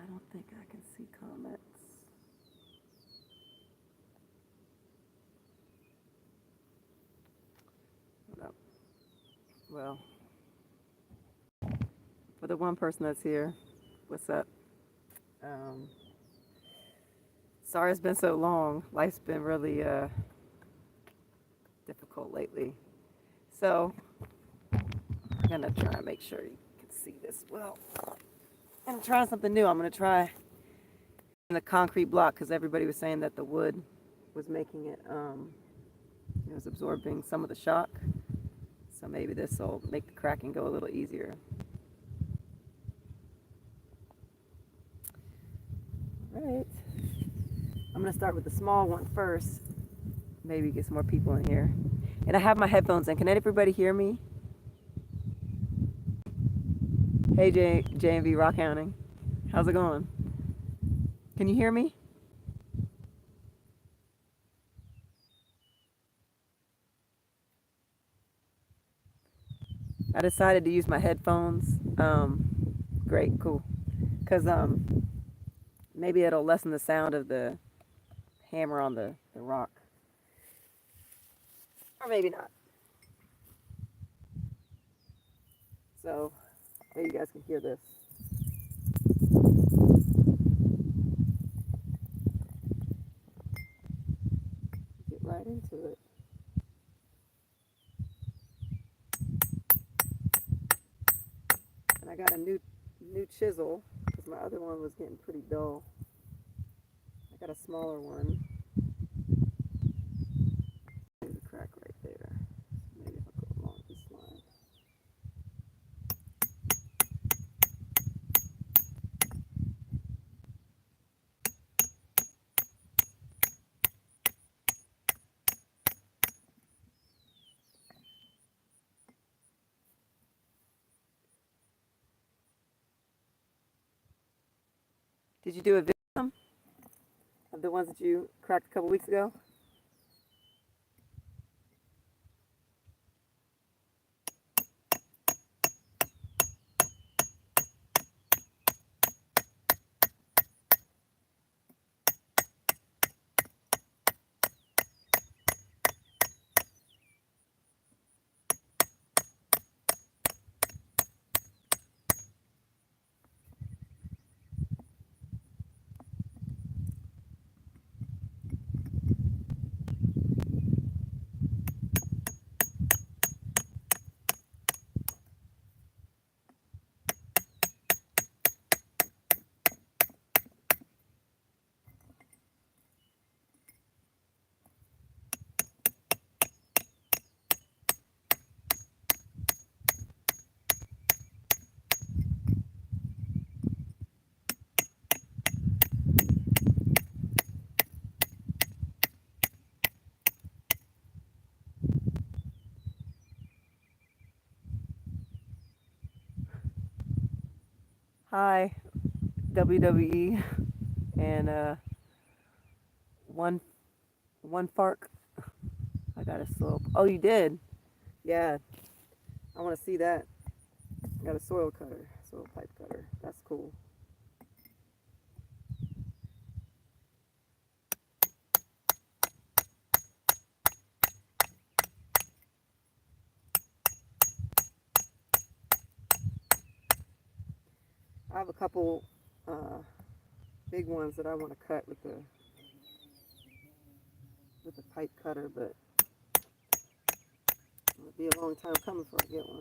don't think I can see comments. No. Well, for the one person that's here, what's up? Um, Sorry it's been so long. Life's been really difficult lately. So I'm gonna try and make sure you can see this well. I'm trying something new. I'm gonna try the concrete block because everybody was saying that the wood was making it, it was absorbing some of the shock. So maybe this will make the cracking go a little easier. All right. I'm gonna start with the small one first. Maybe get some more people in here. And I have my headphones in. Can everybody hear me? Hey J&V Rock Hounding. How's it going? Can you hear me? I decided to use my headphones. Great, cool. Because maybe it'll lessen the sound of the hammer on the rock. Or maybe not. So maybe you guys can hear this. Get right into it. And I got a new chisel because my other one was getting pretty dull. I got a smaller one. There's a crack right there. Maybe if I go along this line. Did you do a video of the ones that you cracked a couple weeks ago? Hi, WWE and one fark. I got a slope. Oh, you did? Yeah, I want to see that. I got a soil cutter, soil pipe cutter. That's cool. I have a couple big ones that I want to cut with the pipe cutter, but it'll be a long time coming before I get one.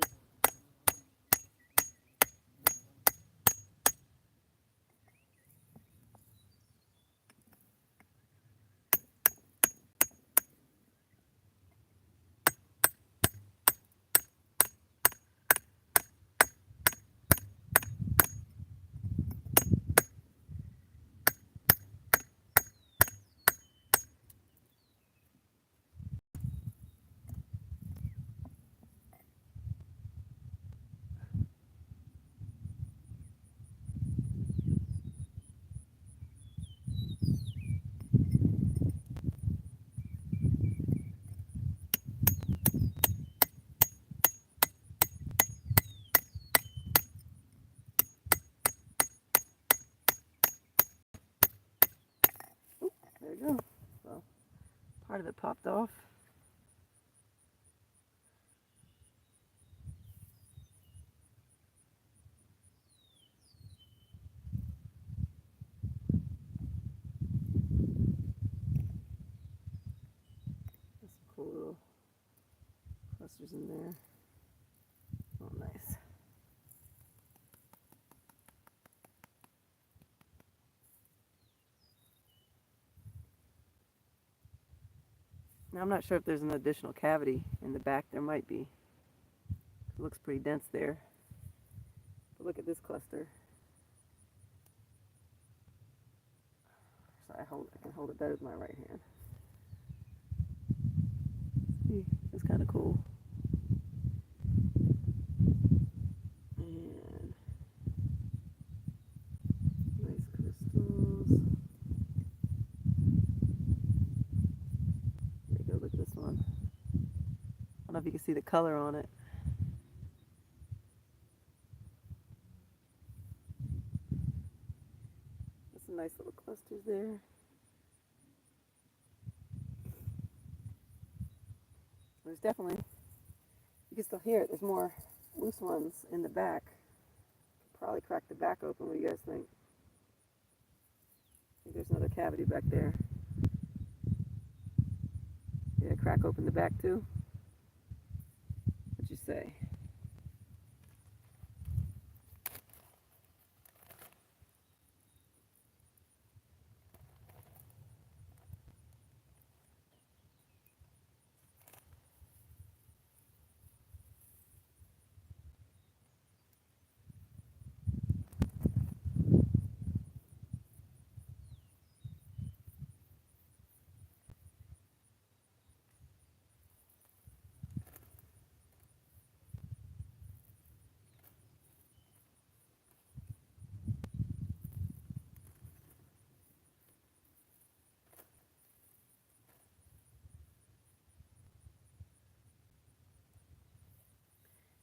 we go. Well, part of it popped off. There's some cool little clusters in there. Oh, nice. Now, I'm not sure if there's an additional cavity in the back. There might be. It looks pretty dense there. But look at this cluster. So I can hold it better with my right hand. See, it's kind of cool. And nice crystals. There you go, look at this one. I don't know if you can see the color on it. There's some nice little clusters there. There's definitely, you can still hear it. There's more loose ones in the back. Probably crack the back open. What do you guys think? I think there's another cavity back there. Yeah, crack open the back too. What'd you say?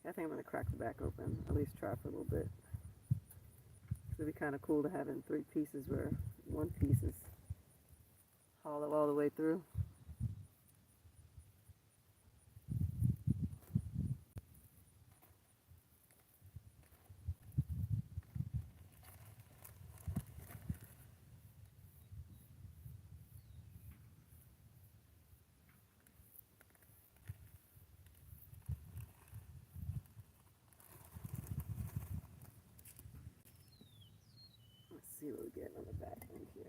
I think I'm going to crack the back open, at least try for a little bit. It'd be kind of cool to have it in 3 pieces where one piece is hollow all the way through. Let's see what we get on the back end here.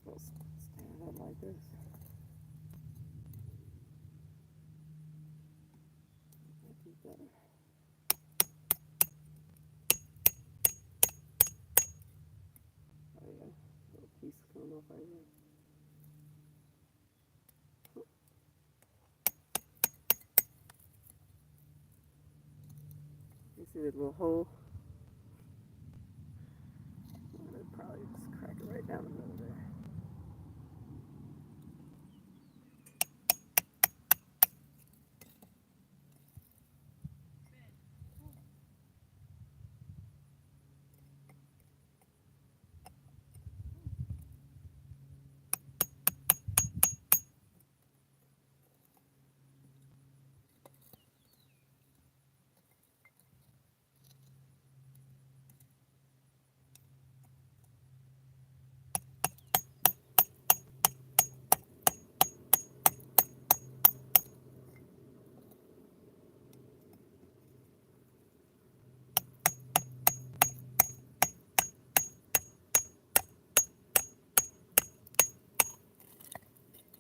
Go stand up like this. Might be better. Oh yeah, little piece coming off right here. You see the little hole? I'm gonna probably just crack it right down the middle there.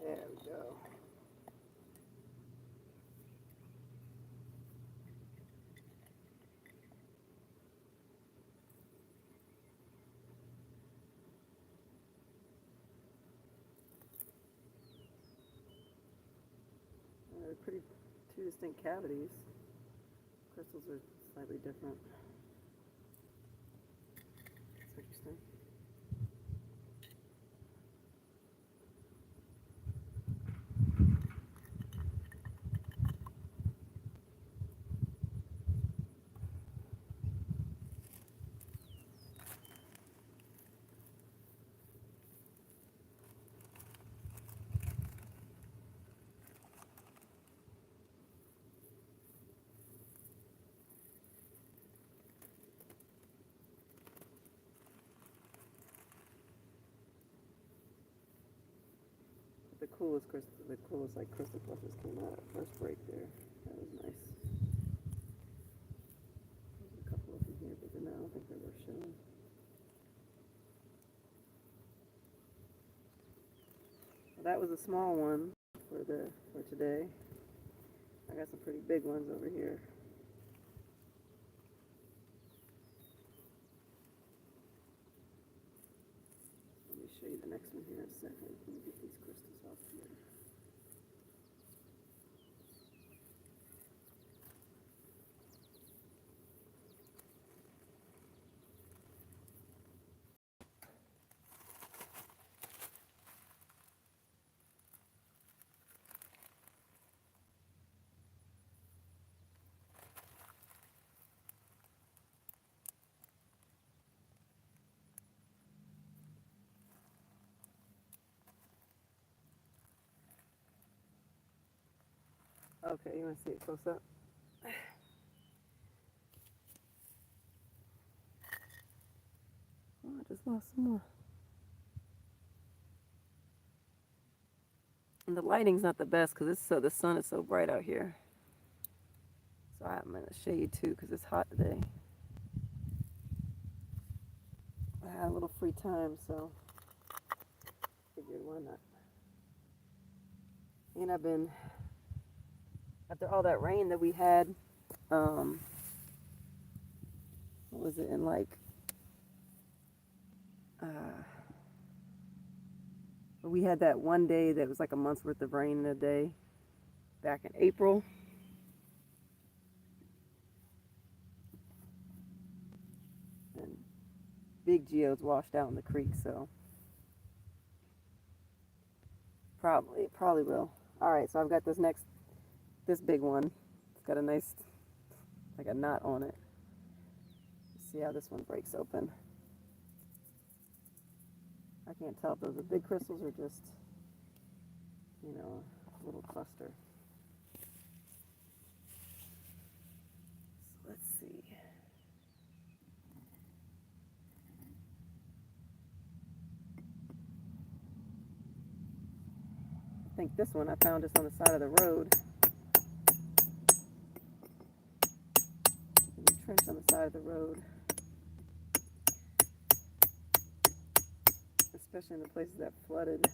There we go. They're pretty two distinct cavities. Crystals are slightly different. That's interesting. The coolest like crystal clusters came out at first break there. That was nice. There's a couple of them here, but then I don't think they were showing. Well, that was a small one for today. I got some pretty big ones over here. Let me show you the next one here in a second. Let me get these crystals off here. Okay, you want to see it close up? Oh, I just lost some more. And the lighting's not the best because the sun is so bright out here. So I'm in the shade too because it's hot today. I had a little free time, so figured why not. And I've been, after all that rain that we had, what was it, in like, we had that one day that was like a month's worth of rain in a day back in April. And big geodes washed out in the creek, so probably will. All right, so I've got this big one. It's got a nice, like a knot on it. Let's see how this one breaks open. I can't tell if those are big crystals or just, you know, a little cluster. So let's see. I think this one I found just on the side of the road. In the trench on the side of the road. The especially in the places that flooded.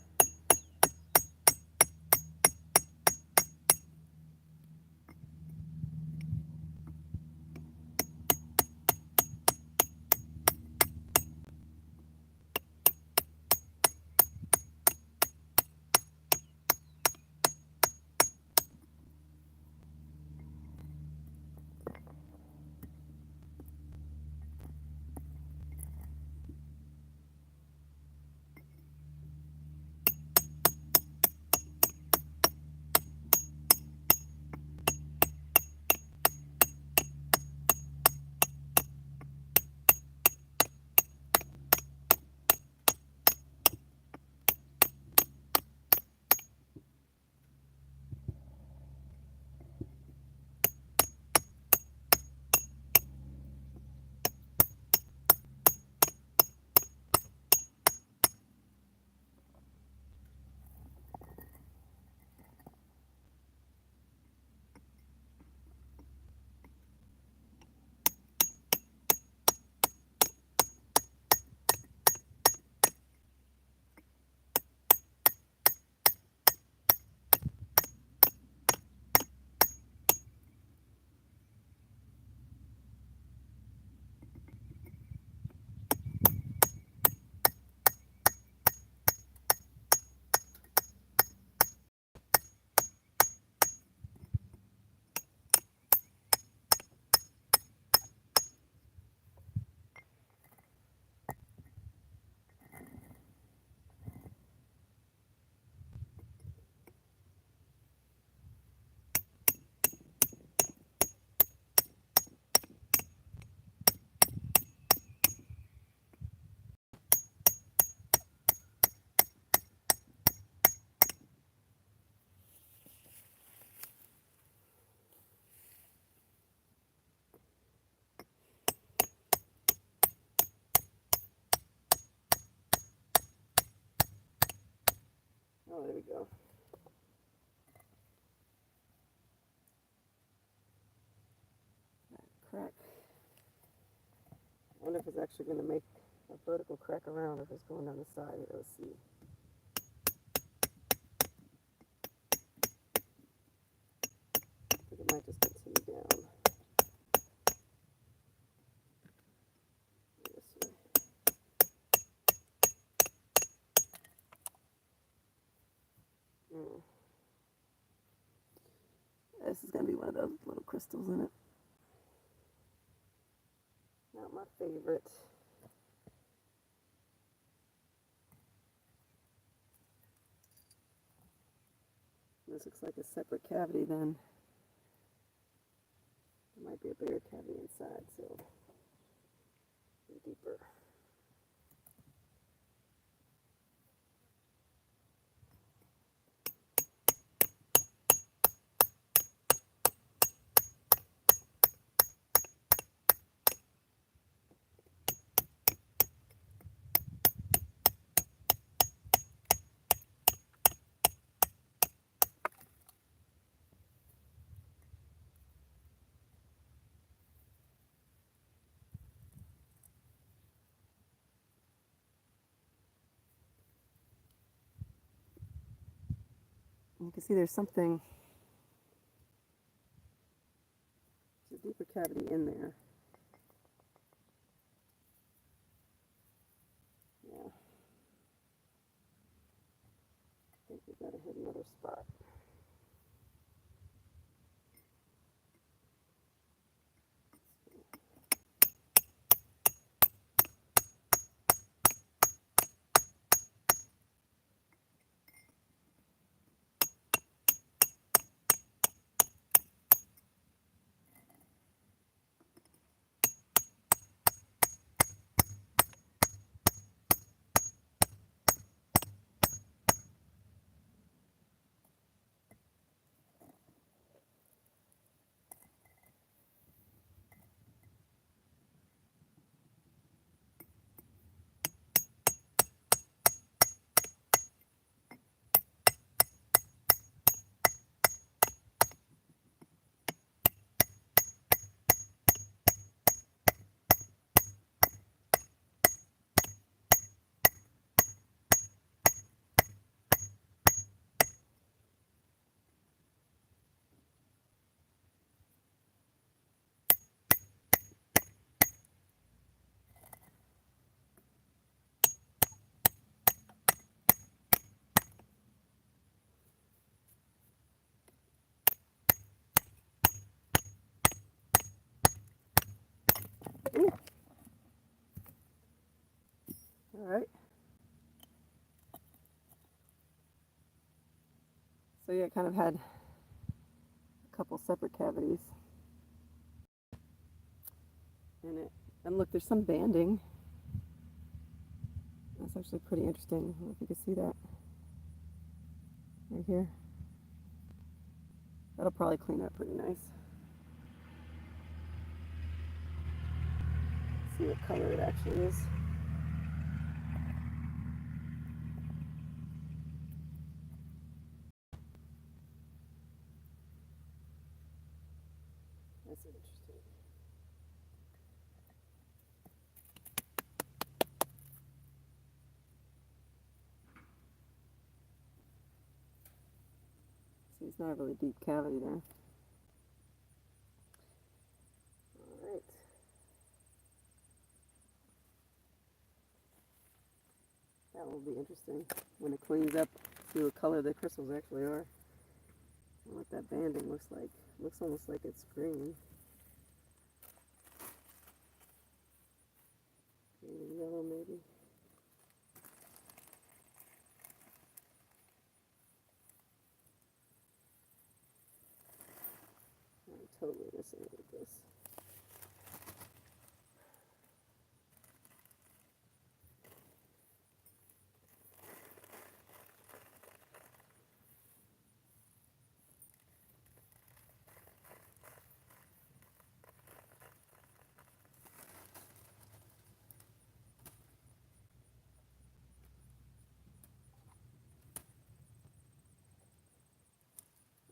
Oh, there we go. That crack. I wonder if it's actually going to make a vertical crack around or if it's going down the side here. Let's see. I think it might just continue down. This way. This is going to be one of those little crystals in it. Not my favorite. This looks like a separate cavity then. There might be a bigger cavity inside, so deeper. You can see there's something, there's a deeper cavity in there. Yeah. I think we've got to hit another spot. So yeah, it kind of had a couple separate cavities in it. And look, there's some banding. That's actually pretty interesting. I don't know if you can see that right here. That'll probably clean up pretty nice. See what color it actually is. That's interesting. See, it's not a really deep cavity there. All right. That will be interesting when it cleans up, see what color the crystals actually are. And what that banding looks like. Looks almost like it's green. Green and yellow maybe. I'm totally missing it with this.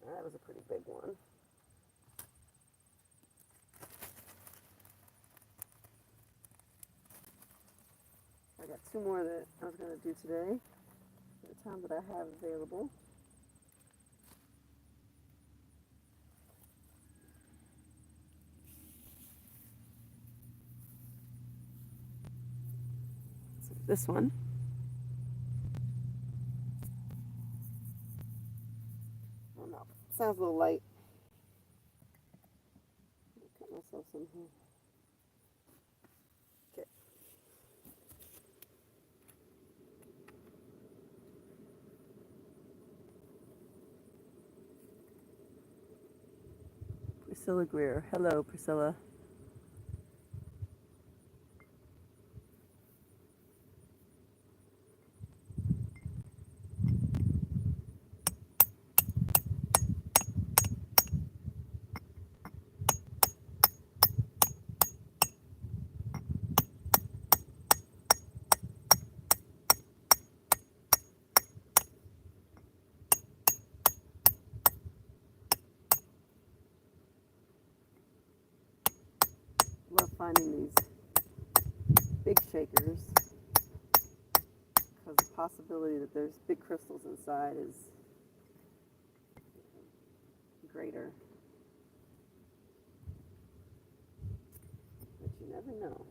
That was a pretty big one. I got two more that I was going to do today for the time that I have available. So this one. I don't know. Sounds a little light. Cut myself some here. Okay. Priscilla Greer. Hello, Priscilla. Love finding these big shakers because the possibility that there's big crystals inside is greater. But you never know.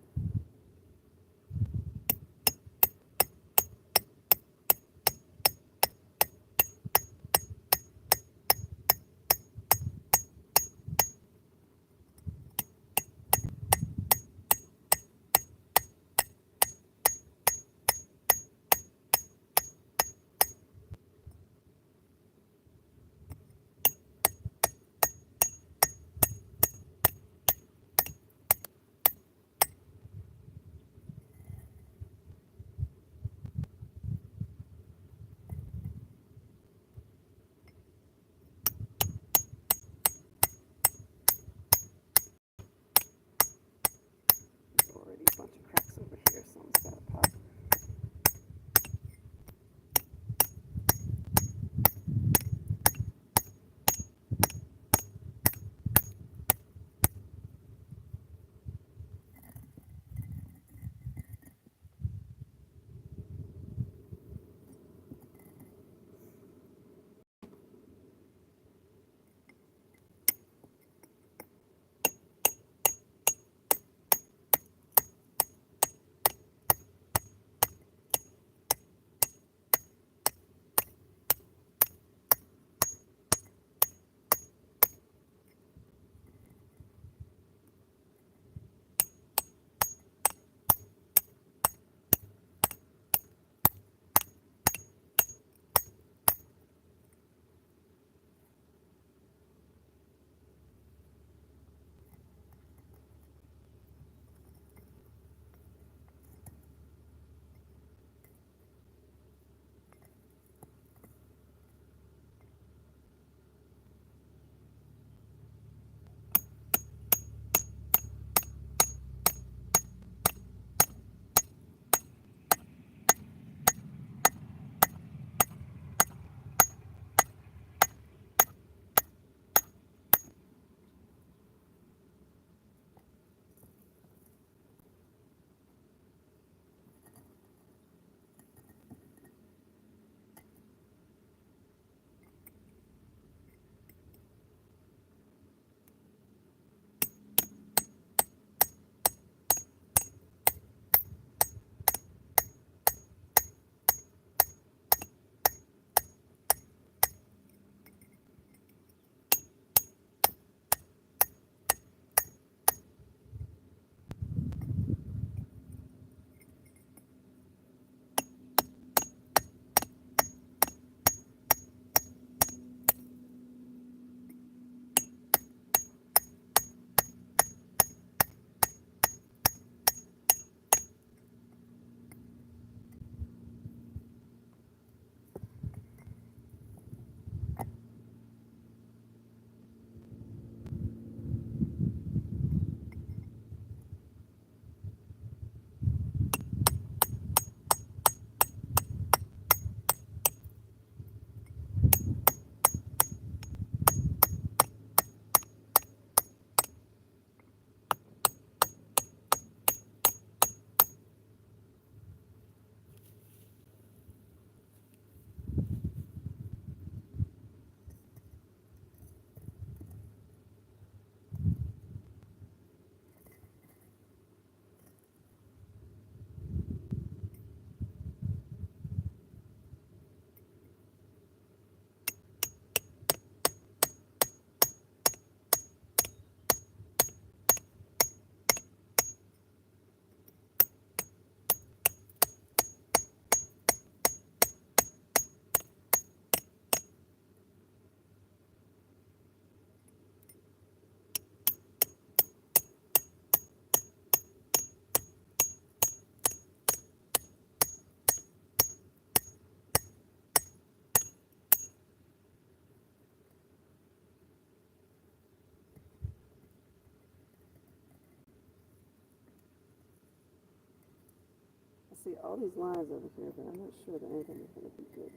see all these lines over here, but I'm not sure that anything is going to be good.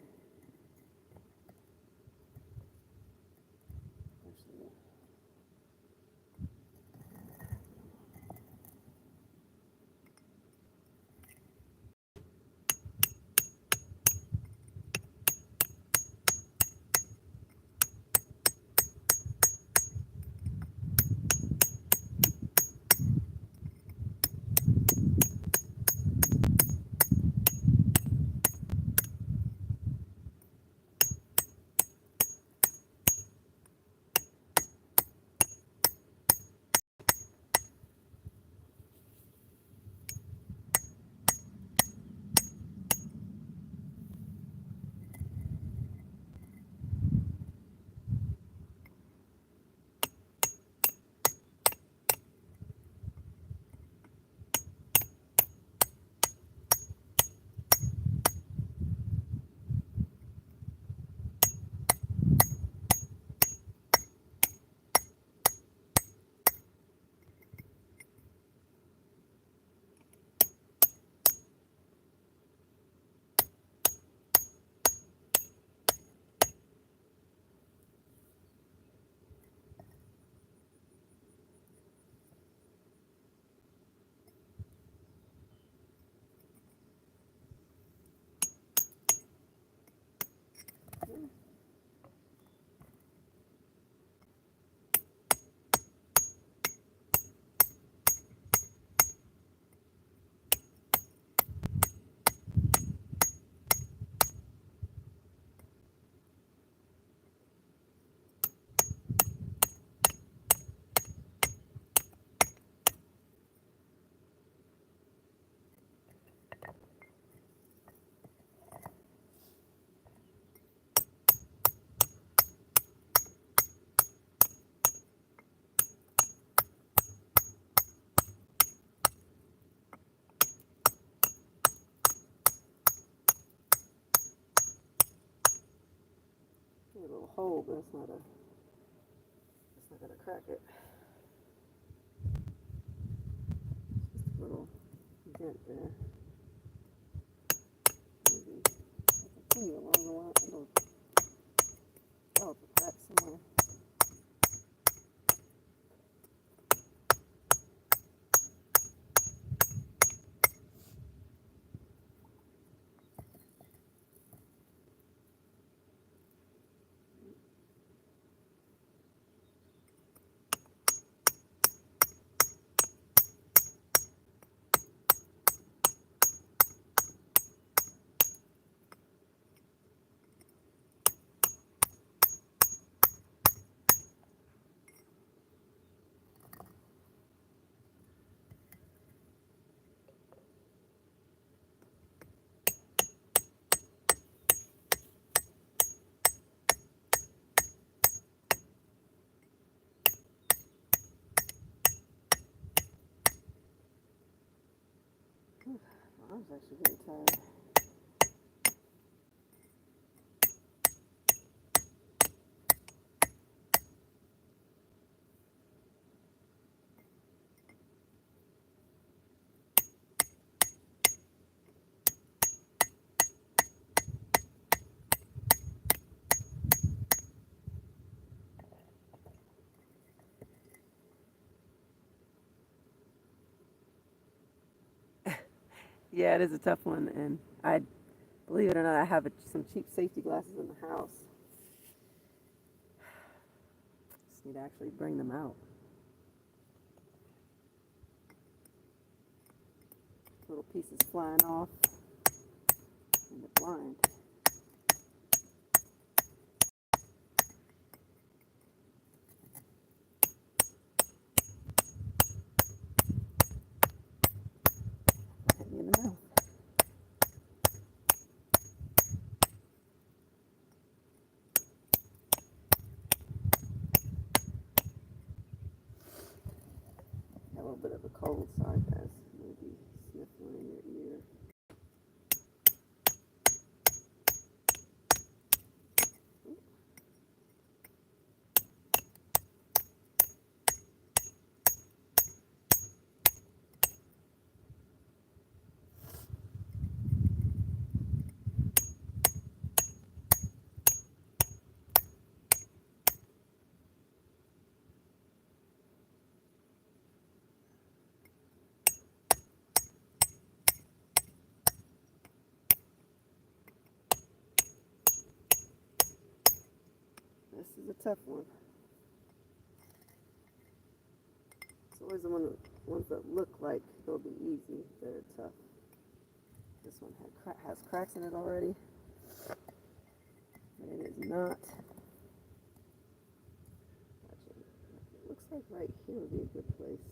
Actually, a little hole, but it's not going to crack it. Just a little dent there. Maybe continue along the line. It'll crack somewhere. I was actually getting tired. Yeah, it is a tough one, and I believe it or not, I have some cheap safety glasses in the house. Just need to actually bring them out. Little pieces flying off in the blind. Hit me in the mouth. Got a little bit of a cold, sorry guys. Maybe sniffling in your ear. This is a tough one. It's always the ones that look like they'll be easy that are tough. This one has cracks in it already, but it is not. Actually, it looks like right here would be a good place.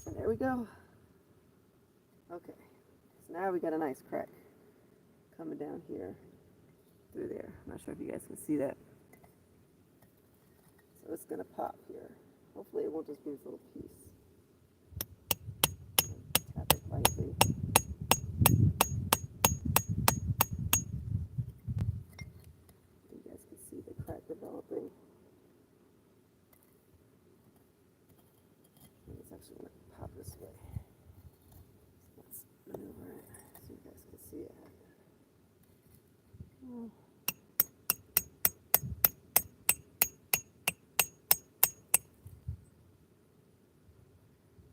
And there we go. Okay, so now we got a nice crack coming down here through there. I'm not sure if you guys can see that. So it's gonna pop here. Hopefully it won't just be this little piece. Tap it lightly. You guys can see the crack developing. And it's actually gonna pop this way. So let's maneuver it so you guys can see it. Oh.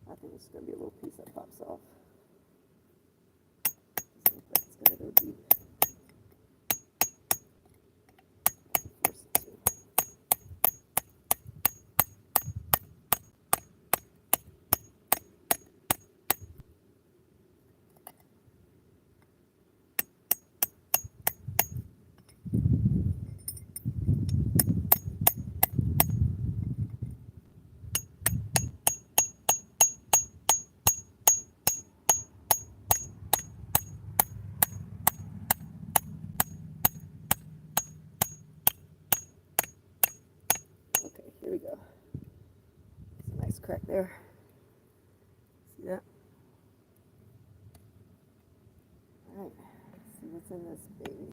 I think it's going to be a little piece that pops off. Doesn't look like it's going to go deep. Force it to. Okay, here we go. It's a nice crack there. See that? Alright, let's see what's in this baby.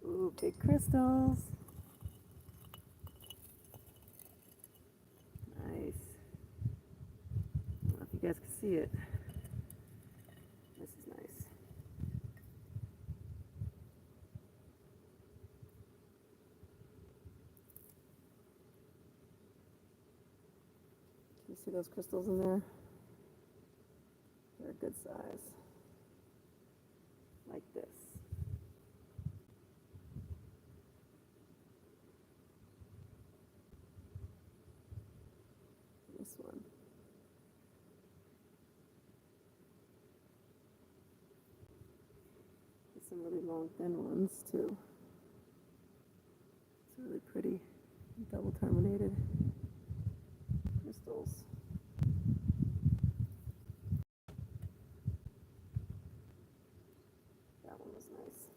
Ooh, big crystals. Nice. I don't know if you guys can see it. This is nice. Can you see those crystals in there? They're a good size. Like this. This one. There's some really long, thin ones too. It's really pretty, double terminated crystals. That one was nice.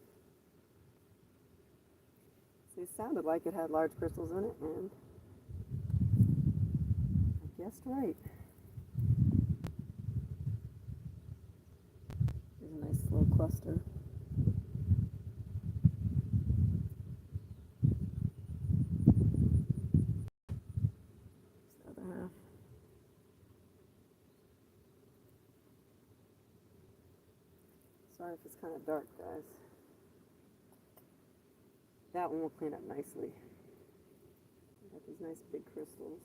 See, it sounded like it had large crystals in it, and I guessed right. There's a nice slow cluster. There's the other half. Sorry if it's kind of dark, guys. That one will clean up nicely. Got these nice big crystals.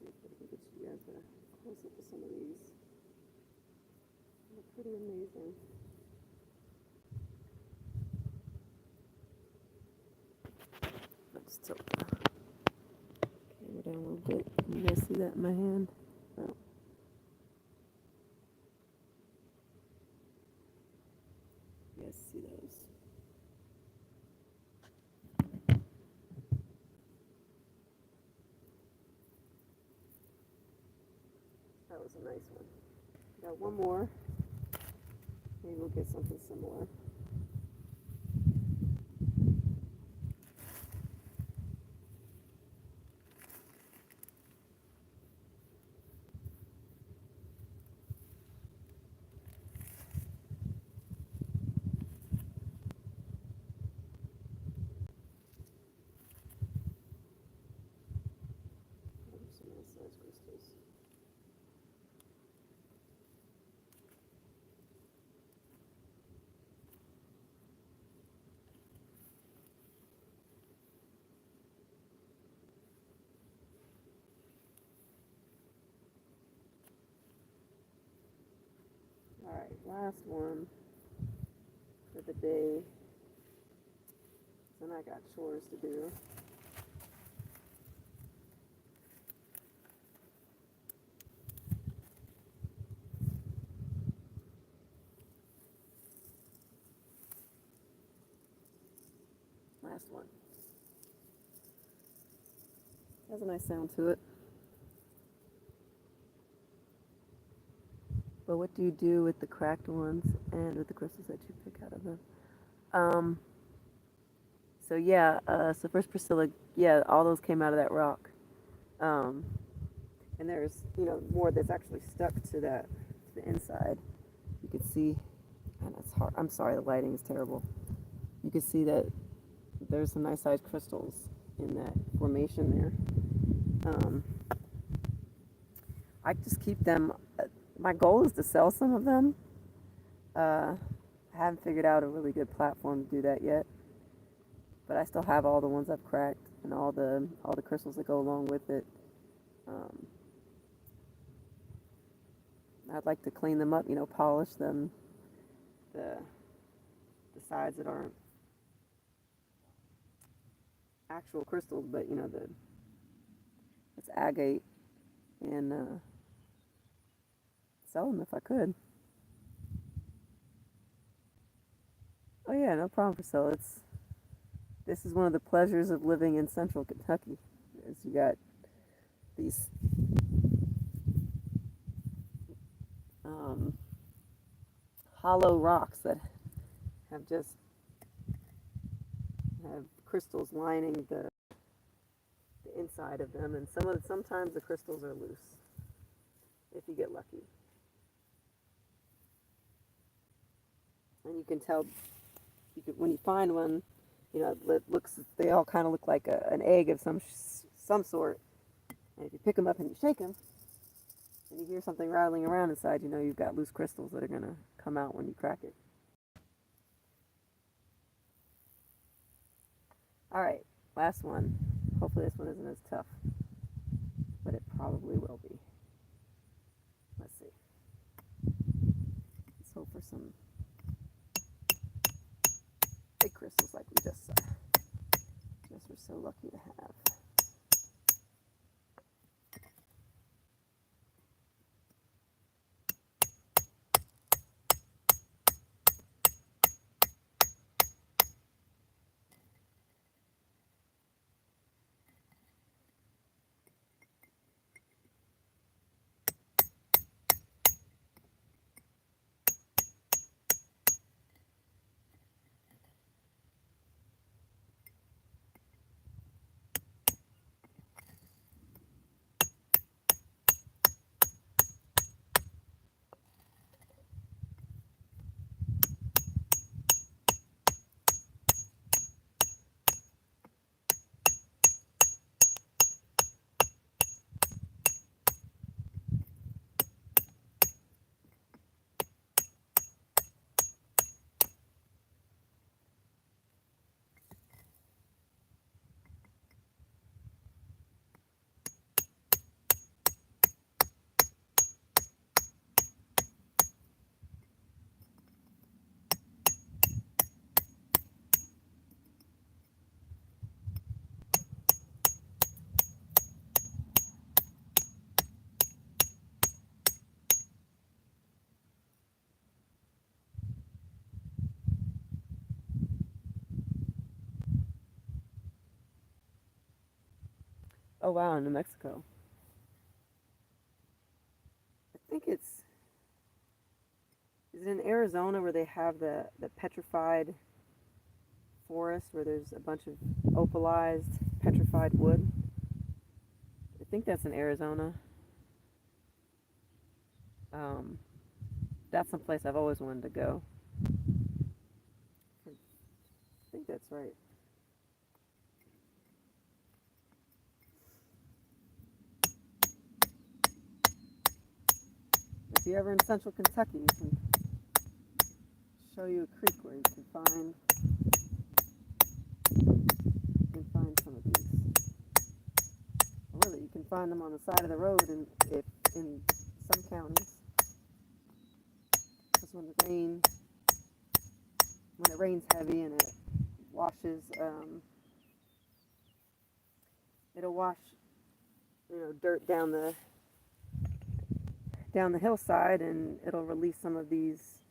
Let's see if I can get you guys a close up to some of these. They're pretty amazing. Let's tilt the camera down a little bit. Can you guys see that in my hand? Oh. You guys see those? That was a nice one. Got one more. Maybe we'll get something similar. Some nice size crystals. last one for the day. Then I got chores to do. Last one. Has a nice sound to it. But what do you do with the cracked ones and with the crystals that you pick out of them? So yeah, so first Priscilla, yeah, all those came out of that rock. And there's, more that's actually stuck to the inside. You can see, and it's hard. I'm sorry, the lighting is terrible. You can see that there's some nice sized crystals in that formation there. I just keep them. My goal is to sell some of them. I haven't figured out a really good platform to do that yet, but I still have all the ones I've cracked and all the crystals that go along with it. I'd like to clean them up, polish them, the sides that aren't actual crystals, but it's agate, and sell them if I could. Oh yeah, no problem, Priscilla. This is one of the pleasures of living in central Kentucky, is you got these hollow rocks that have crystals lining the inside of them, and sometimes the crystals are loose if you get lucky. And you can tell when you find one, they all kind of look like an egg of some sort. And if you pick them up and you shake them, and you hear something rattling around inside, you've got loose crystals that are going to come out when you crack it. All right, last one. Hopefully this one isn't as tough, but it probably will be. Let's see. Let's hope for some big crystals like we just were so lucky to have. Oh wow, in New Mexico. I think is it in Arizona where they have the petrified forest where there's a bunch of opalized petrified wood? I think that's in Arizona. That's some place I've always wanted to go. I think that's right. If you're ever in central Kentucky, you can show you a creek where you can find some of these. Really, you can find them on the side of the road in some counties. This one's it rains heavy and it washes, it'll wash, dirt down the hillside, and it'll release some of these,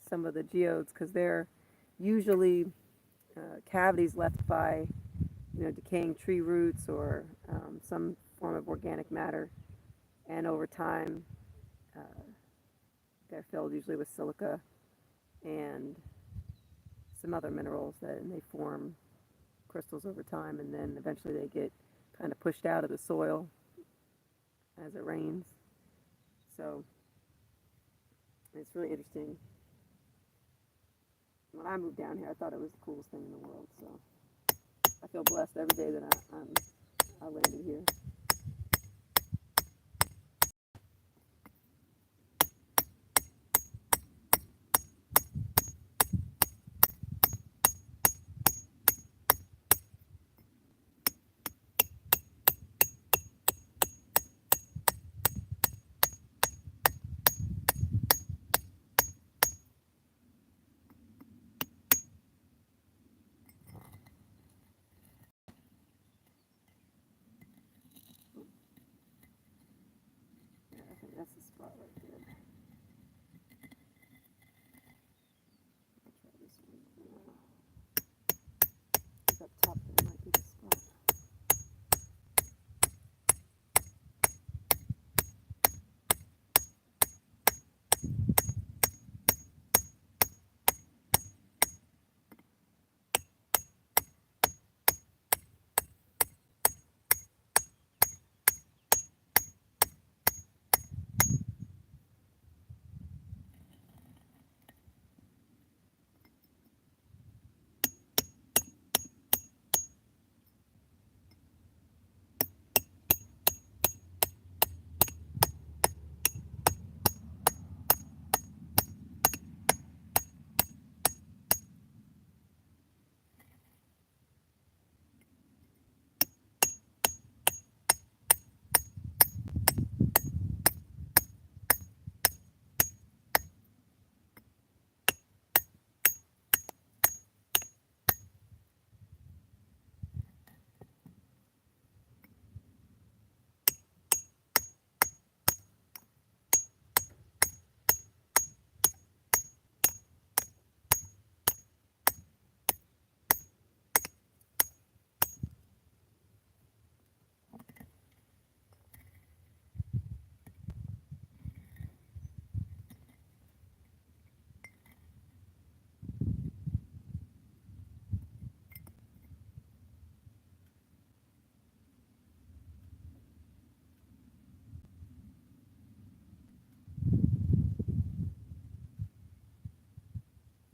some of the geodes, because they're usually cavities left by, decaying tree roots or some form of organic matter, and over time, they're filled usually with silica and some other minerals and they form crystals over time, and then eventually they get kind of pushed out of the soil as it rains. So it's really interesting. When I moved down here, I thought it was the coolest thing in the world. So I feel blessed every day that I landed here. I think that's the spot right there. I'll try this one. Up top there might be the spot.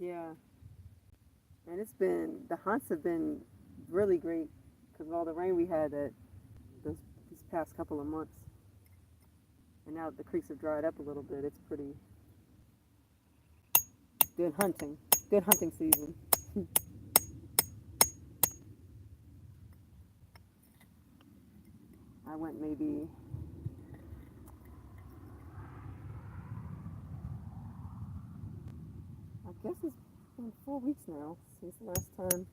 Yeah, and the hunts have been really great because of all the rain we had these past couple of months. And now that the creeks have dried up a little bit, it's pretty good hunting. Good hunting season. I went maybe, I guess it's been 4 weeks now since the last time.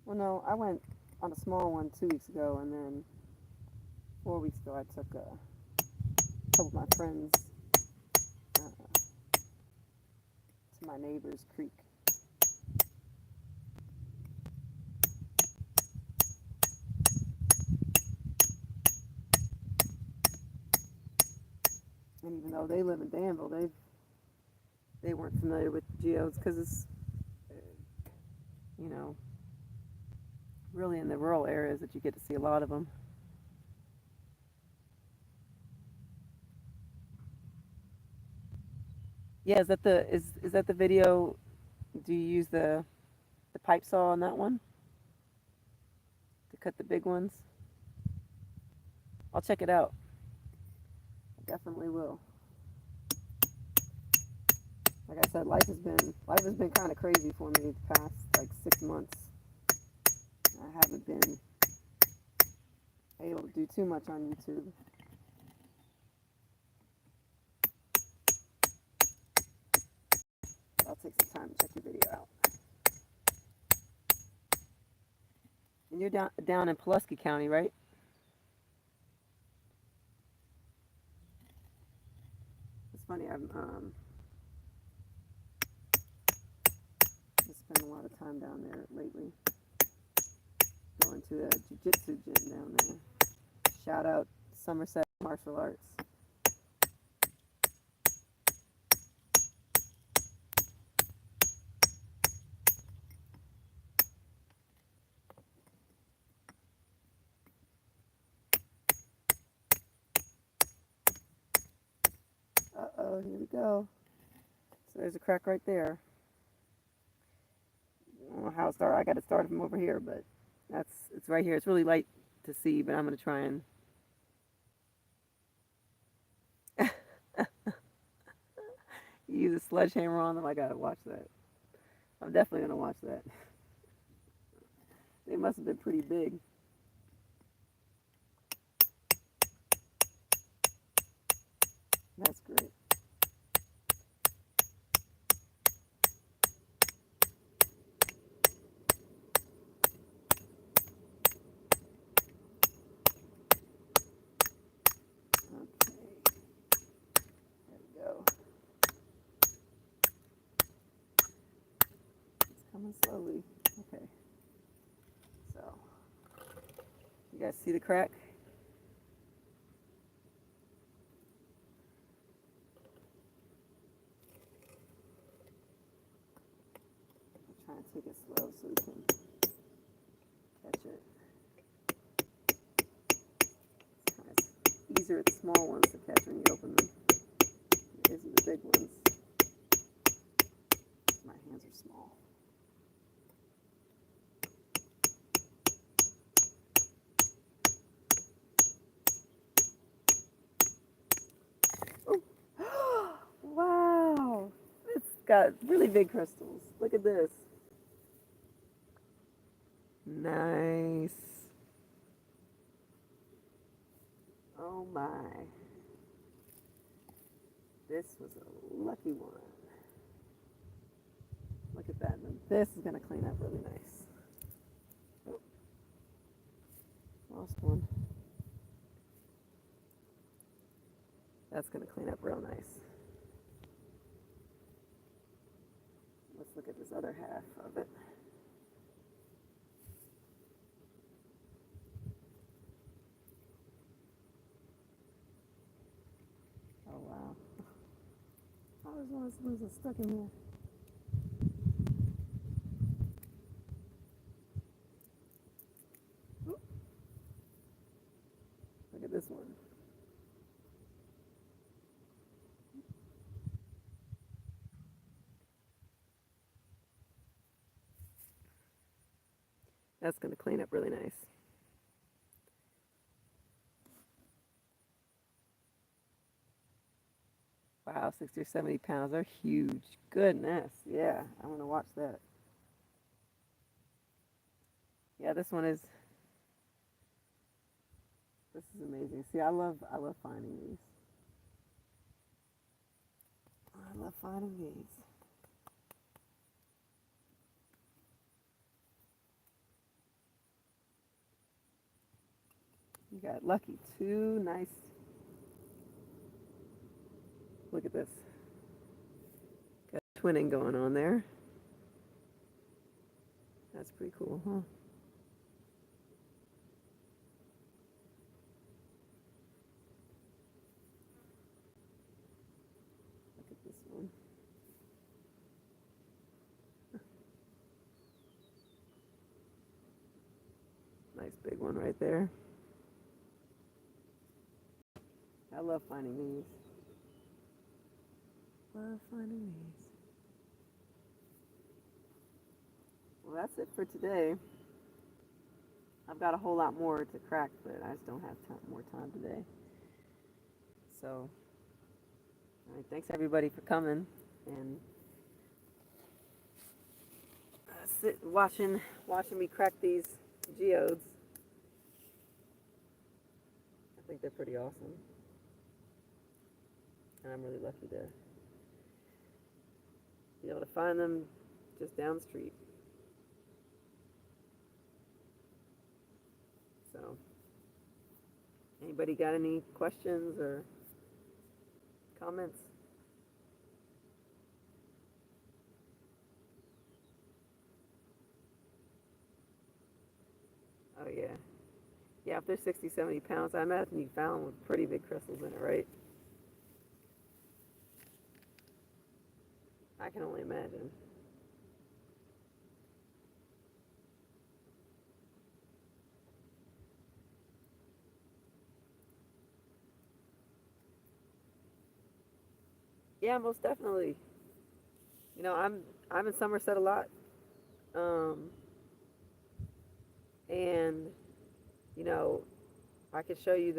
Well, no, I went on a small one 2 weeks ago, and then 4 weeks ago I took a couple of my friends to my neighbor's creek. And even though they live in Danville, they weren't familiar with geodes because it's, really in the rural areas that you get to see a lot of them. Yeah, is that the video? Do you use the pipe saw on that one to cut the big ones? I'll check it out. I definitely will. Like I said, life has been kind of crazy for me the past like 6 months. I haven't been able to do too much on YouTube. I'll take some time time to check your video out. And you're down in Pulaski County, right? It's funny, I'm spent a lot of time down there lately. Going to a jiu-jitsu gym down there. Shout out Somerset Martial Arts. Uh-oh, here we go. So there's a crack right there. I don't know how to start. I got to start from over here, but it's right here. It's really light to see, but I'm going to try and use a sledgehammer on them. I got to watch that. I'm definitely going to watch that. They must have been pretty big. That's great. Coming slowly. Okay. So, you guys see the crack? I'm trying to take it slow so we can catch it. It's kind of easier with the small ones to catch when you open them. These are the big ones. My hands are small. Wow, it's got really big crystals. Look at this. Nice. Oh my. This was a lucky one. Look at that. And this is going to clean up really nice. Oh, lost one. That's going to clean up real nice. Let's look at this other half of it. Oh wow. I always want to lose it stuck in here. Oop. Look at this one. That's going to clean up really nice. Wow, 60 or 70 pounds. They're huge. Goodness. Yeah, I'm going to watch that. Yeah, this is amazing. See, I love finding these. I love finding these. You got lucky. Two nice. Look at this. Got twinning going on there. That's pretty cool, huh? Look at this one. Nice big one right there. I love finding these. Love finding these. Well, that's it for today. I've got a whole lot more to crack, but I just don't have more time today. So, all right, thanks everybody for coming and watching me crack these geodes. I think they're pretty awesome, and I'm really lucky to be able to find them just down the street. So, anybody got any questions or comments? Oh yeah. Yeah, if they're 60, 70 pounds, I imagine you found with pretty big crystals in it, right? I can only imagine. Yeah, most definitely. You know, I'm in Somerset a lot, um, and you know, I could show you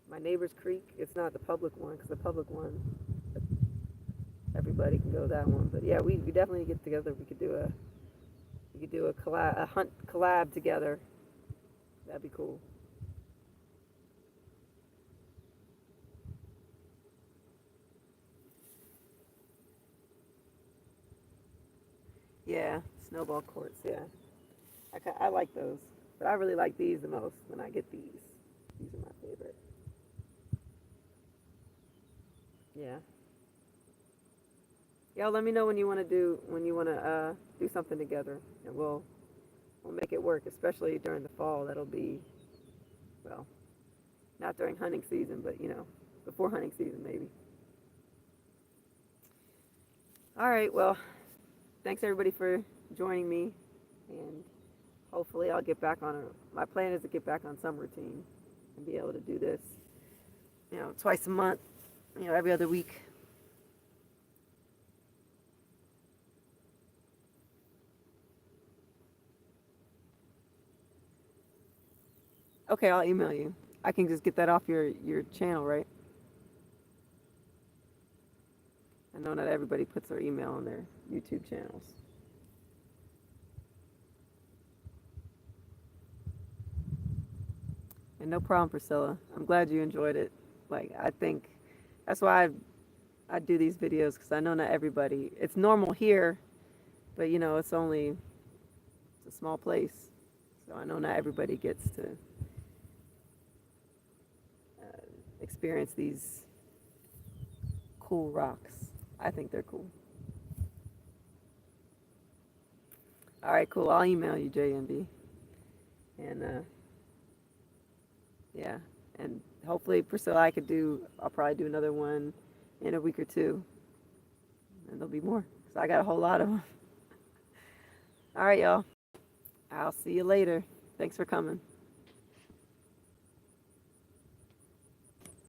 my neighbor's creek. It's not the public one because the public one everybody can go that one. But yeah, we definitely get together. We could do a collab, a hunt collab together. That'd be cool. Yeah, snowball courts. Yeah, I like those, but I really like these the most when I get these. These are my favorite. Yeah. Y'all let me know when you want to do something together, and we'll make it work. Especially during the fall. That'll be, well, not during hunting season, but before hunting season maybe. All right. Well, thanks everybody for joining me, and hopefully I'll get back on my plan is to get back on some routine and be able to do this, twice a month, every other week. Okay, I'll email you. I can just get that off your channel, right? I know not everybody puts their email on their YouTube channels. And no problem, Priscilla. I'm glad you enjoyed it. Like, I think that's why I do these videos because I know not everybody. It's normal here, but it's a small place, so I know not everybody gets to experience these cool rocks. I think they're cool. All right, cool. I'll email you, JMB, and yeah, and hopefully, Priscilla, I'll probably do another one in a week or two, and there'll be more. So I got a whole lot of them. All right, y'all. I'll see you later. Thanks for coming.